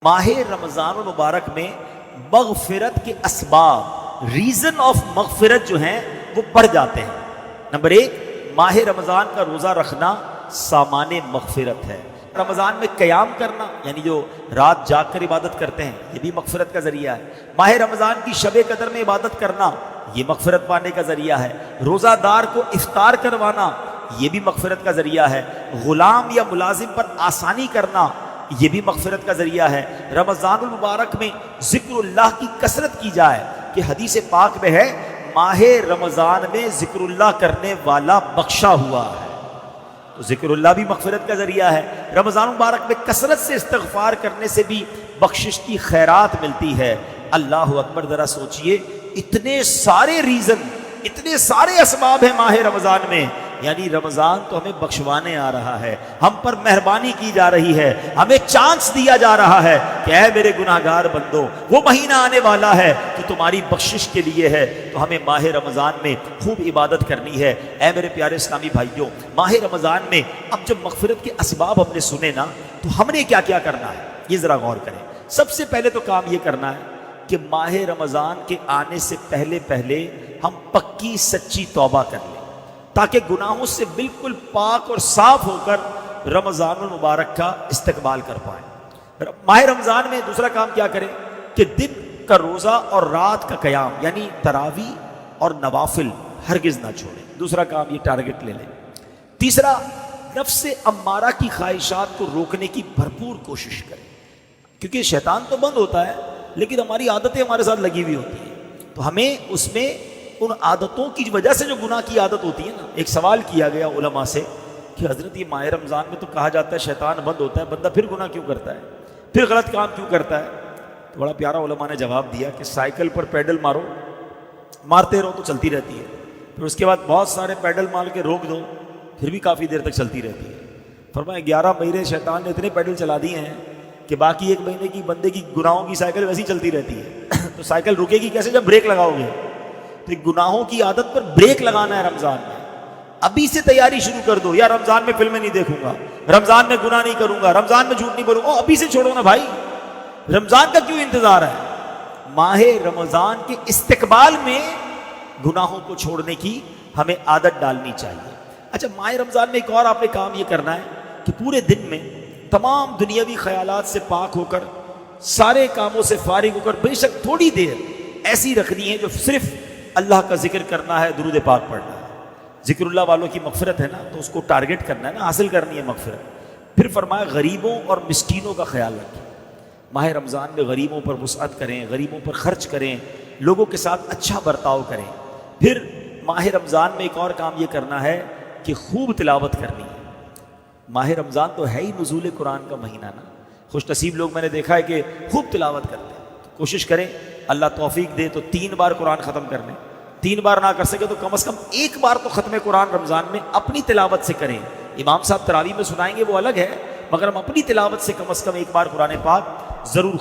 ماہ رمضان المبارک میں مغفرت کے اسباب، ریزن آف مغفرت جو ہیں وہ بڑھ جاتے ہیں۔ نمبر ایک، ماہ رمضان کا روزہ رکھنا سامان مغفرت ہے۔ رمضان میں قیام کرنا یعنی جو رات جاگ کر عبادت کرتے ہیں یہ بھی مغفرت کا ذریعہ ہے۔ ماہ رمضان کی شب قدر میں عبادت کرنا یہ مغفرت پانے کا ذریعہ ہے۔ روزہ دار کو افطار کروانا یہ بھی مغفرت کا ذریعہ ہے۔ غلام یا ملازم پر آسانی کرنا یہ بھی مغفرت کا ذریعہ ہے۔ رمضان المبارک میں ذکر اللہ کی کثرت کی جائے کہ حدیث پاک میں ہے ماہ رمضان میں ذکر اللہ کرنے والا بخشا ہوا ہے، تو ذکر اللہ بھی مغفرت کا ذریعہ ہے۔ رمضان مبارک میں کثرت سے استغفار کرنے سے بھی بخشش کی خیرات ملتی ہے۔ اللہ اکبر، ذرا سوچئے، اتنے سارے ریزن، اتنے سارے اسباب ہیں ماہ رمضان میں، یعنی رمضان تو ہمیں بخشوانے آ رہا ہے، ہم پر مہربانی کی جا رہی ہے، ہمیں چانس دیا جا رہا ہے کہ اے میرے گناہگار بندو، وہ مہینہ آنے والا ہے کہ تمہاری بخشش کے لیے ہے، تو ہمیں ماہ رمضان میں خوب عبادت کرنی ہے۔ اے میرے پیارے اسلامی بھائیوں، ماہ رمضان میں اب جب مغفرت کے اسباب ہم نے سنے نا، تو ہم نے کیا کیا کرنا ہے یہ ذرا غور کریں۔ سب سے پہلے تو کام یہ کرنا ہے کہ ماہ رمضان کے آنے سے پہلے ہم پکی سچی توبہ کر لیں، تاکہ گناہوں سے بالکل پاک اور صاف ہو کر رمضان المبارک کا استقبال کر پائیں۔ ماہ رمضان میں دوسرا کام کیا کریں کہ دن کا روزہ اور رات کا قیام یعنی تراویح اور نوافل ہرگز نہ چھوڑیں۔ دوسرا کام یہ ٹارگٹ لے لیں۔ تیسرا، نفس امارہ کی خواہشات کو روکنے کی بھرپور کوشش کریں، کیونکہ شیطان تو بند ہوتا ہے لیکن ہماری عادتیں ہمارے ساتھ لگی ہوئی ہوتی ہیں، تو ہمیں اس میں ان عادتوں کی وجہ سے جو گناہ کی عادت ہوتی ہے نا، ایک سوال کیا گیا علماء سے کہ حضرت یہ ماہ رمضان میں تو کہا جاتا ہے شیطان بند ہوتا ہے، بندہ پھر گناہ کیوں کرتا ہے، پھر غلط کام کیوں کرتا ہے؟ تو بڑا پیارا علماء نے جواب دیا کہ سائیکل پر پیڈل مارو، مارتے رہو تو چلتی رہتی ہے، پھر اس کے بعد بہت سارے پیڈل مار کے روک دو، پھر بھی کافی دیر تک چلتی رہتی ہے۔ فرمایا 11 مہینے شیطان نے اتنے پیڈل چلا دیے ہیں کہ باقی ایک مہینے کی بندے کی گناہوں کی سائیکل ویسی چلتی رہتی ہے۔ تو سائیکل رکے گی کیسے جب بریک لگاؤ گے؟ تو گناہوں کی عادت پر بریک لگانا ہے رمضان میں۔ ابھی سے تیاری شروع کر دو، یا رمضان میں فلمیں نہیں دیکھوں گا، رمضان میں گناہ نہیں کروں گا، رمضان میں جھوٹ نہیں بولوں گا۔ ابھی سے چھوڑو نا بھائی، رمضان کا کیوں انتظار ہے؟ ماہ رمضان کے استقبال میں گناہوں کو چھوڑنے کی ہمیں عادت ڈالنی چاہیے۔ اچھا، ماہ رمضان میں ایک اور آپ نے کام یہ کرنا ہے کہ پورے دن میں تمام دنیاوی خیالات سے پاک ہو کر، سارے کاموں سے فارغ ہو کر، بے شک تھوڑی دیر ایسی رکھنی ہے جو صرف اللہ کا ذکر کرنا ہے، درود پاک پڑھنا ہے۔ ذکر اللہ والوں کی مغفرت ہے نا، تو اس کو ٹارگٹ کرنا ہے نا، حاصل کرنی ہے مغفرت۔ پھر فرمایا غریبوں اور مسکینوں کا خیال رکھیں۔ ماہ رمضان میں غریبوں پر وسعت کریں، غریبوں پر خرچ کریں، لوگوں کے ساتھ اچھا برتاؤ کریں۔ پھر ماہ رمضان میں ایک اور کام یہ کرنا ہے کہ خوب تلاوت کرنی ہے۔ ماہ رمضان تو ہے ہی نزول قرآن کا مہینہ نا، خوش نصیب لوگ میں نے دیکھا ہے کہ خوب تلاوت کرتے ہیں۔ تو کوشش کریں، اللہ توفیق دے تو 3 بار قرآن ختم کر لیں، 3 بار نہ کر سکے تو کم از کم 1 بار تو ختم قرآن رمضان میں اپنی تلاوت سے کریں۔ امام صاحب تراویح میں سنائیں گے وہ الگ ہے، مگر ہم اپنی تلاوت سے کم از کم 1 بار قرآن پاک ضرور